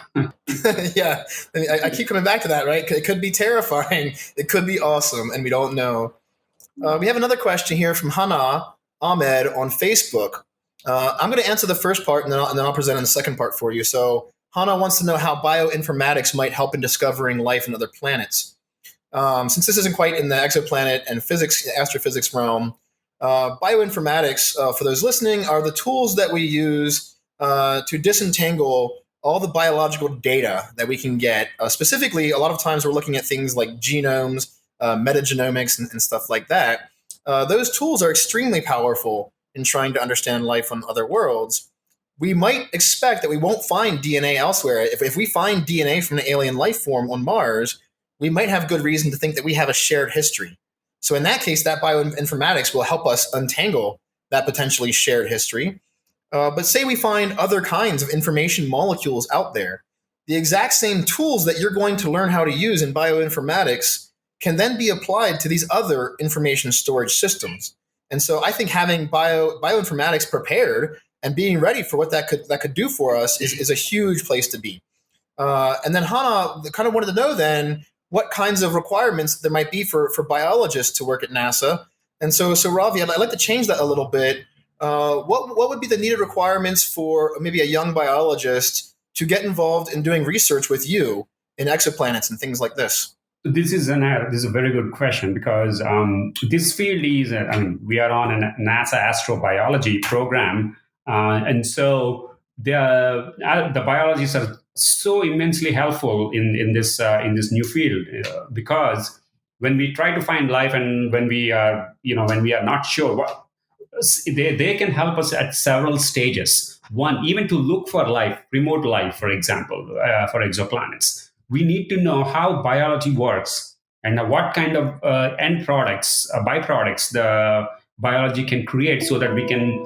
Yeah, I mean, I keep coming back to that, right? It could be terrifying. It could be awesome, and we don't know. We have another question here from Hana Ahmed on Facebook. I'm going to answer the first part, and then I'll present in the second part for you. So Hana wants to know how bioinformatics might help in discovering life in other planets. Since this isn't quite in the exoplanet and astrophysics realm, bioinformatics, for those listening, are the tools that we use to disentangle all the biological data that we can get. Specifically, a lot of times we're looking at things like genomes, metagenomics, and stuff like that. Those tools are extremely powerful in trying to understand life on other worlds. We might expect that we won't find DNA elsewhere. If we find DNA from an alien life form on Mars, we might have good reason to think that we have a shared history. So in that case, that bioinformatics will help us untangle that potentially shared history. But say we find other kinds of information molecules out there. The exact same tools that you're going to learn how to use in bioinformatics can then be applied to these other information storage systems. And so I think having bioinformatics prepared and being ready for what that could do for us is a huge place to be. And then Hannah kind of wanted to know then what kinds of requirements there might be for biologists to work at NASA. And so Ravi, I'd like to change that a little bit. What would be the needed requirements for maybe a young biologist to get involved in doing research with you in exoplanets and things like this? This is a very good question, because this field is, we are on a NASA astrobiology program, and so the biologists are so immensely helpful in this new field, because when we try to find life, and when we are not sure what, they can help us at several stages. One, even to look for life, remote life, for example, for exoplanets. We need to know how biology works and what kind of end products, byproducts the biology can create, so that we can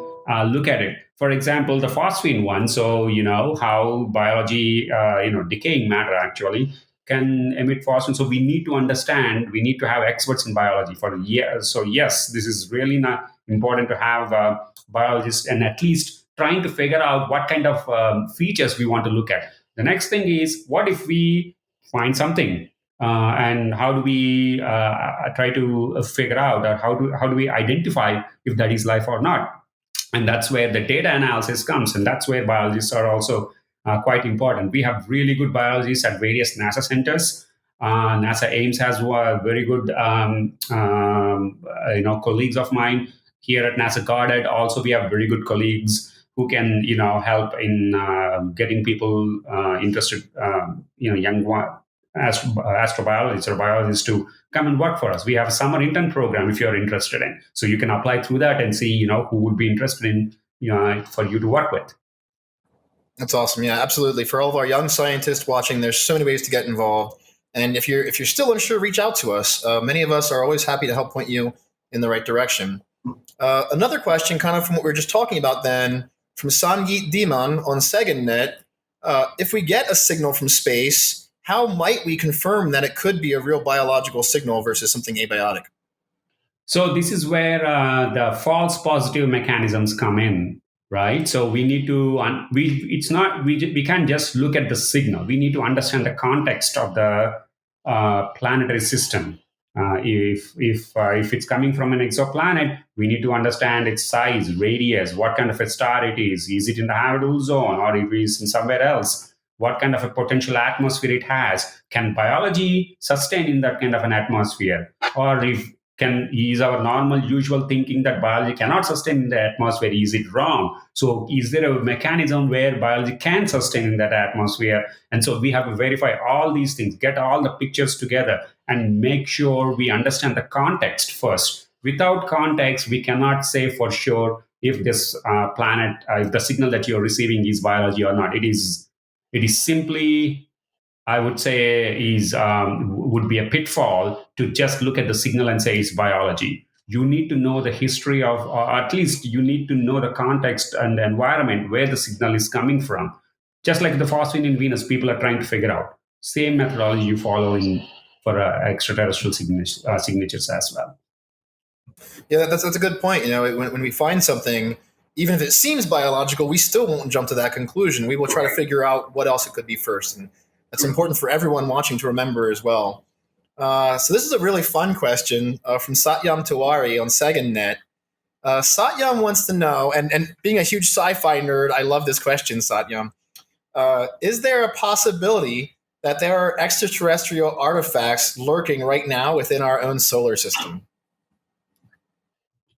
look at it. For example, the phosphine one. So how biology, decaying matter actually can emit phosphine. So we need to understand. We need to have experts in biology for years. So yes, this is really not important to have biologists, and at least trying to figure out what kind of features we want to look at. The next thing is, what if we find something, and how do we try to figure out, or how do we identify if that is life or not? And that's where the data analysis comes, and that's where biologists are also quite important. We have really good biologists at various NASA centers. NASA Ames has very good colleagues of mine. Here at NASA Goddard, also we have very good colleagues who can help in getting people interested, young astrobiologists or biologists to come and work for us. We have a summer intern program if you're interested in, so you can apply through that and see who would be interested in for you to work with. That's awesome. Yeah, absolutely. For all of our young scientists watching, there's so many ways to get involved. And if you're still unsure, reach out to us. Many of us are always happy to help point you in the right direction. Another question, kind of from what we were just talking about then, from Sangeet Diman on SeganNet. If we get a signal from space, how might we confirm that it could be a real biological signal versus something abiotic? So this is where the false positive mechanisms come in, right? So we need to we it's not we can't just look at the signal. We need to understand the context of the planetary system. If it's coming from an exoplanet, we need to understand its size, radius, what kind of a star it is. Is it in the habitable zone, or if it is in somewhere else? What kind of a potential atmosphere it has? Can biology sustain in that kind of an atmosphere? Or if can is our normal usual thinking that biology cannot sustain in the atmosphere, is it wrong? So is there a mechanism where biology can sustain in that atmosphere? And so we have to verify all these things, get all the pictures together, and make sure we understand the context first. Without context, we cannot say for sure if this planet, if the signal that you're receiving is biology or not. It is simply, I would say, is would be a pitfall to just look at the signal and say it's biology. You need to know the history of, or at least you need to know the context and the environment where the signal is coming from. Just like the phosphine in Venus, people are trying to figure out. Same methodology you follow in for extraterrestrial signatures as well. Yeah, that's a good point. When we find something, even if it seems biological, we still won't jump to that conclusion. We will try to figure out what else it could be first, and that's important for everyone watching to remember as well. So this is a really fun question from Satyam Tiwari on SeganNet. Satyam wants to know, and being a huge sci-fi nerd, I love this question, Satyam. Is there a possibility that there are extraterrestrial artifacts lurking right now within our own solar system?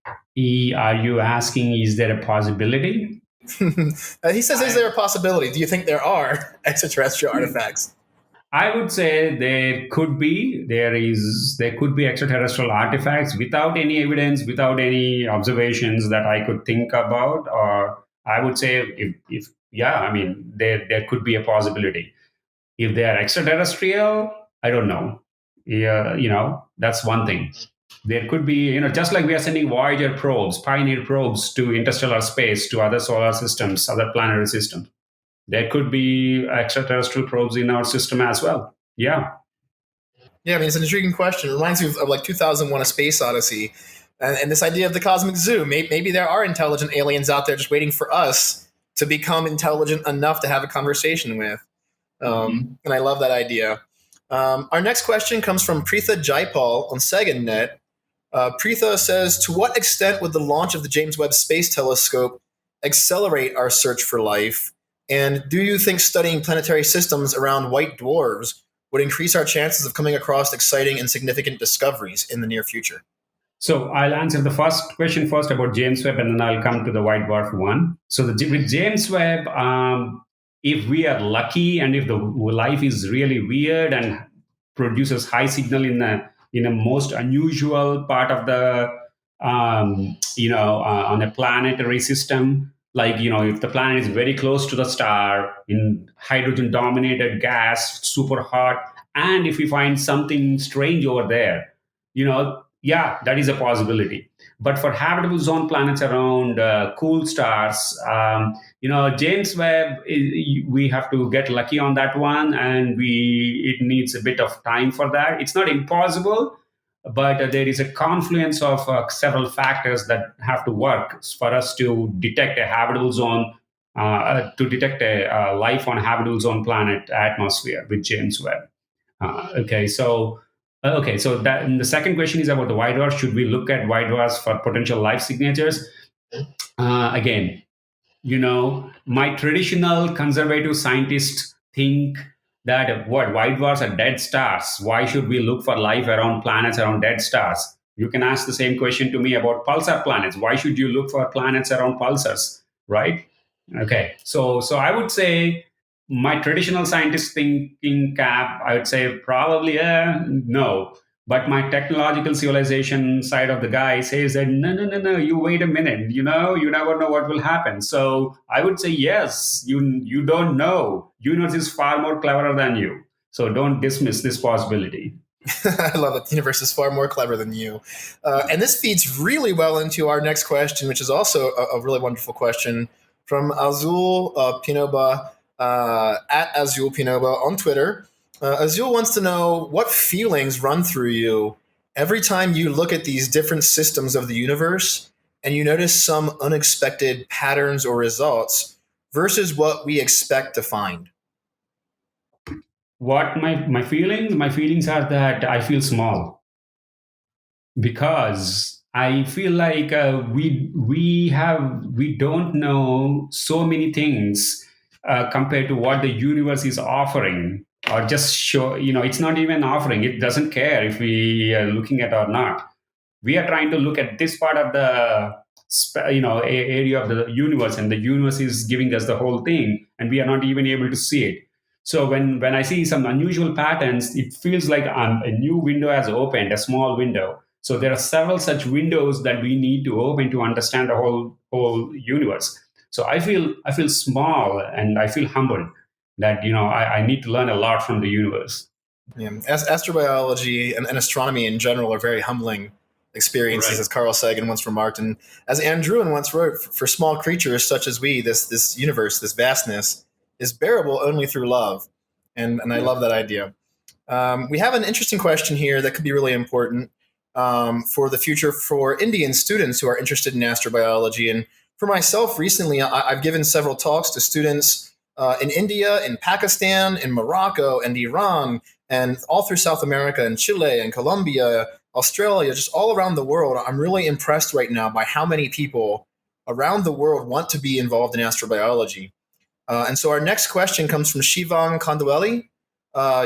Are you asking, is there a possibility? He says, is there a possibility? Do you think there are extraterrestrial artifacts? I would say there could be extraterrestrial artifacts without any evidence, without any observations that I could think about. Or I would say, if yeah, I mean, there could be a possibility. If they are extraterrestrial, I don't know. Yeah, that's one thing. There could be, just like we are sending Voyager probes, Pioneer probes to interstellar space, to other solar systems, other planetary systems. There could be extraterrestrial probes in our system as well. Yeah. Yeah, I mean, it's an intriguing question. It reminds me of like 2001: A Space Odyssey, and this idea of the cosmic zoo. Maybe there are intelligent aliens out there just waiting for us to become intelligent enough to have a conversation with. And I love that idea. Our next question comes from Preetha Jaipal on SeganNet. Preetha says, to what extent would the launch of the James Webb Space Telescope accelerate our search for life? And do you think studying planetary systems around white dwarfs would increase our chances of coming across exciting and significant discoveries in the near future? So I'll answer the first question first about James Webb, and then I'll come to the white dwarf one. So with James Webb, if we are lucky, and if the life is really weird and produces high signal in a most unusual part of the on a planetary system, like if the planet is very close to the star in hydrogen dominated gas, super hot, and if we find something strange over there, yeah, that is a possibility. But for habitable zone planets around cool stars, James Webb, we have to get lucky on that one, and it needs a bit of time for that. It's not impossible, but there is a confluence of several factors that have to work for us to detect a habitable zone, to detect a life on habitable zone planet atmosphere with James Webb. Okay, so that, and the second question is about the white dwarfs. Should we look at white dwarfs for potential life signatures? Again, my traditional conservative scientists think that what white dwarfs are dead stars. Why should we look for life around planets around dead stars? You can ask the same question to me about pulsar planets. Why should you look for planets around pulsars, right? Okay, so I would say my traditional scientist thinking cap, I would say probably no. But my technological civilization side of the guy says that no, no, no, no. You wait a minute. You never know what will happen. So I would say yes. You don't know. Universe is far more cleverer than you. So don't dismiss this possibility. I love it. The universe is far more clever than you. And this feeds really well into our next question, which is also a really wonderful question from Azul Pinoba at Azul Pinoba on Twitter. Azul wants to know what feelings run through you Every time you look at these different systems of the universe and you notice some unexpected patterns or results versus what we expect to find. What my feelings are that I feel small because I feel like we don't know so many things compared to what the universe is offering, or just show, it's not even offering. It doesn't care if we are looking at or not. We are trying to look at this part of the area of the universe, and the universe is giving us the whole thing, and we are not even able to see it. So when I see some unusual patterns, it feels like a new window has opened, a small window. So there are several such windows that we need to open to understand the whole universe. So I feel small, and I feel humbled that I need to learn a lot from the universe. Yeah. Astrobiology and astronomy in general are very humbling experiences, Right. as Carl Sagan once remarked, and as Andrew once wrote, for small creatures such as we, this universe, this vastness, is bearable only through love, and I Yeah. love that idea. We have an interesting question here that could be really important for the future for Indian students who are interested in astrobiology. And for myself, recently, I've given several talks to students in India, in Pakistan, in Morocco, and Iran, and all through South America, and Chile, and Colombia, Australia, just all around the world. I'm really impressed right now by how many people around the world want to be involved in astrobiology. And so our next question comes from Shivang Kandwali,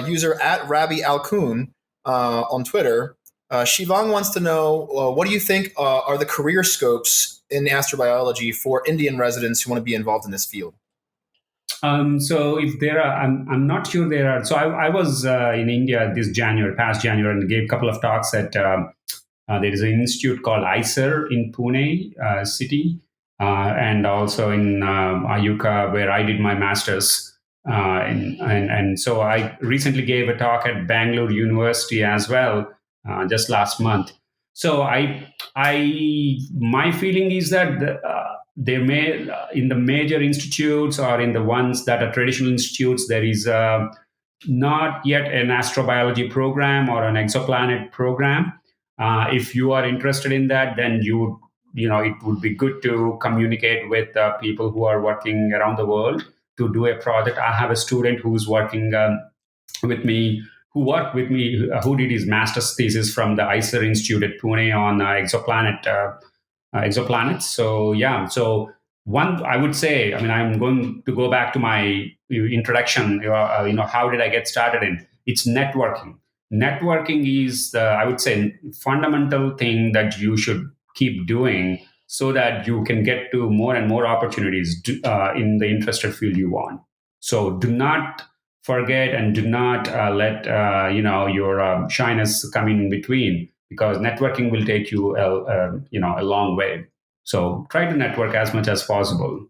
user at Ravi Alkun on Twitter. Shivang wants to know, what do you think are the career scopes in astrobiology for Indian residents who want to be involved in this field? So if there are, I'm not sure there are. So I was in India this January, past January, and gave a couple of talks at there is an institute called ICER in Pune city, and also in Ayuka, where I did my master's. And so I recently gave a talk at Bangalore University as well, just last month. So my feeling is that there may, in the major institutes or in the ones that are traditional institutes, there is not yet an astrobiology program or an exoplanet program. If you are interested in that, then it would be good to communicate with people who are working around the world to do a project. I have a student who's working with me, who worked with me, who did his master's thesis from the ICER Institute at Pune on exoplanets. So yeah, so one, I would say, I mean, I'm going to go back to my introduction. How did I get started in? It's networking. Networking is the, I would say, fundamental thing that you should keep doing so that you can get to more and more opportunities in the interested field you want. So do not forget, and do not let your shyness come in between, because networking will take you a long way. So try to network as much as possible.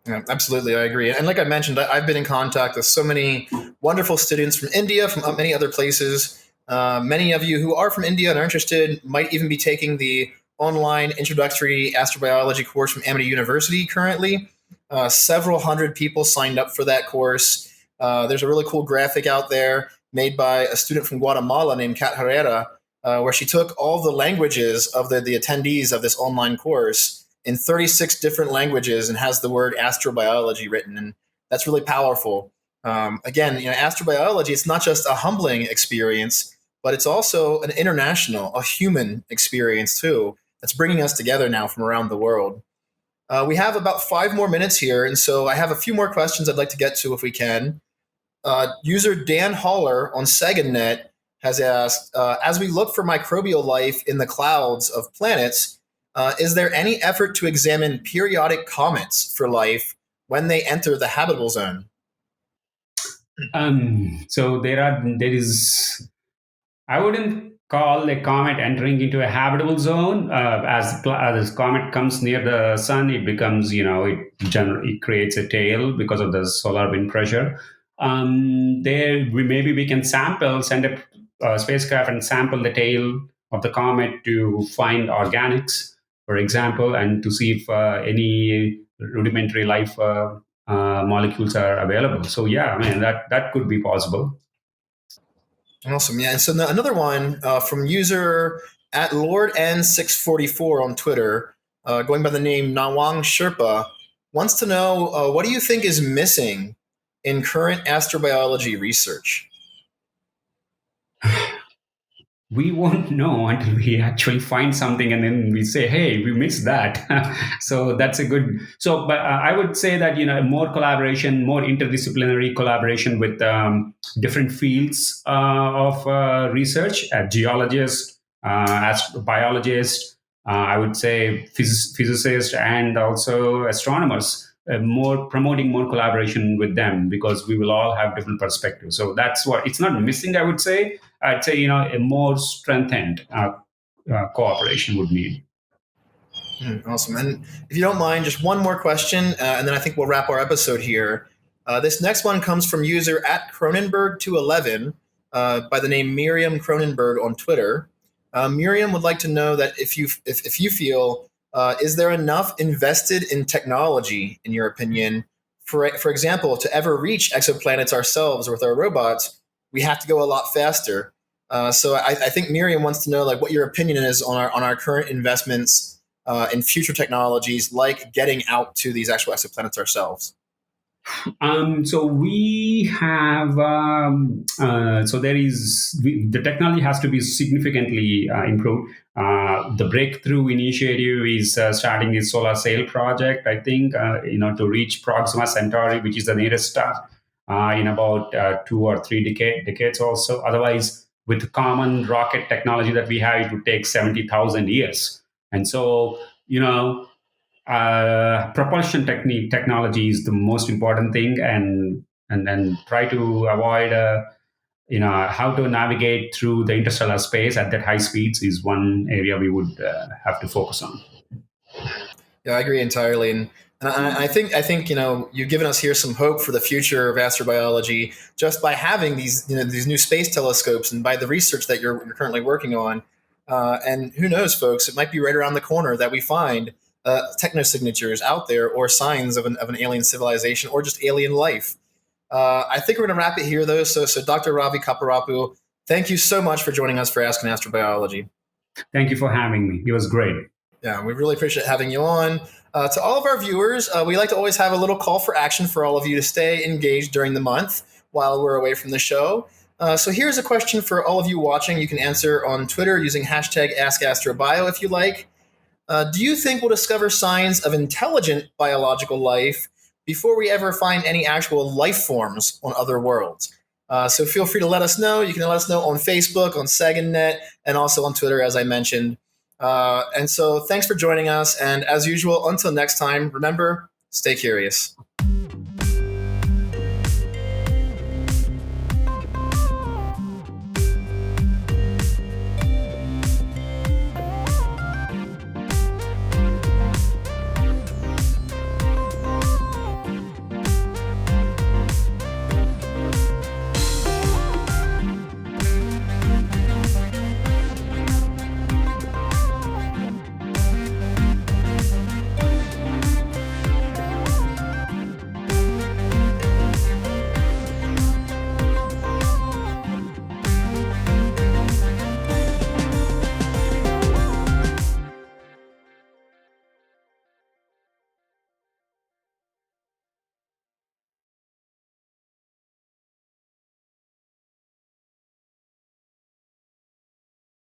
Yeah, absolutely, I agree. And like I mentioned, I've been in contact with so many wonderful students from India, from many other places. Many of you who are from India and are interested might even be taking the online introductory astrobiology course from Amity University currently. Several hundred people signed up for that course. There's a really cool graphic out there made by a student from Guatemala named Kat Herrera, where she took all the languages of the attendees of this online course in 36 different languages and has the word astrobiology written. And that's really powerful. Again, astrobiology, it's not just a humbling experience, but it's also an international, a human experience too, that's bringing us together now from around the world. We have about 5 more minutes here, and so I have a few more questions I'd like to get to if we can. User Dan Haller on SegaNet has asked, as we look for microbial life in the clouds of planets, is there any effort to examine periodic comets for life when they enter the habitable zone? So there is, I wouldn't call a comet entering into a habitable zone. As comet comes near the sun, it becomes, it creates a tail because of the solar wind pressure. There, maybe we can send a spacecraft and sample the tail of the comet to find organics, for example, and to see if any rudimentary life molecules are available. So yeah, I mean that could be possible. Awesome. Yeah. And so another one from user at Lord N644 on Twitter, going by the name Nawang Sherpa, wants to know what do you think is missing in current astrobiology research? We won't know until we actually find something and then we say, hey, we missed that. So that's a good, so but I would say that, more collaboration, more interdisciplinary collaboration with different fields of research, geologists, biologists, I would say physicists, and also astronomers, more promoting more collaboration with them, because we will all have different perspectives. So that's what, it's not missing, I would say. I'd say, a more strengthened cooperation would need. Awesome. And if you don't mind, just one more question, and then I think we'll wrap our episode here. This next one comes from user at Cronenberg211 by the name Miriam Cronenberg on Twitter. Miriam would like to know that if you feel, is there enough invested in technology, in your opinion, for example, to ever reach exoplanets ourselves with our robots, we have to go a lot faster. So I think Miriam wants to know like what your opinion is on our current investments in future technologies, like getting out to these actual exoplanets ourselves. So we have, so there is, the technology has to be significantly improved. The breakthrough initiative is starting its solar sail project, I think, to reach Proxima Centauri, which is the nearest star, in about 2 or 3 decades also. Otherwise, with common rocket technology that we have, it would take 70,000 years. And so, propulsion technology is the most important thing, and then try to avoid how to navigate through the interstellar space at that high speeds is one area we would have to focus on. Yeah, I agree entirely, and I think you've given us here some hope for the future of astrobiology just by having these new space telescopes and by the research that you're currently working on. And who knows, folks, it might be right around the corner that we find technosignatures out there or signs of an alien civilization or just alien life. I think we're going to wrap it here, though. So Dr. Ravi Kopparapu, thank you so much for joining us for Asking Astrobiology. Thank you for having me. It was great. Yeah, we really appreciate having you on. To all of our viewers, we like to always have a little call for action for all of you to stay engaged during the month while we're away from the show. So here's a question for all of you watching. You can answer on Twitter using hashtag AskAstroBio if you like. Do you think we'll discover signs of intelligent biological life before we ever find any actual life forms on other worlds? So feel free to let us know. You can let us know on Facebook, on SaganNet, and also on Twitter, as I mentioned. And so thanks for joining us. And as usual, until next time, remember, stay curious.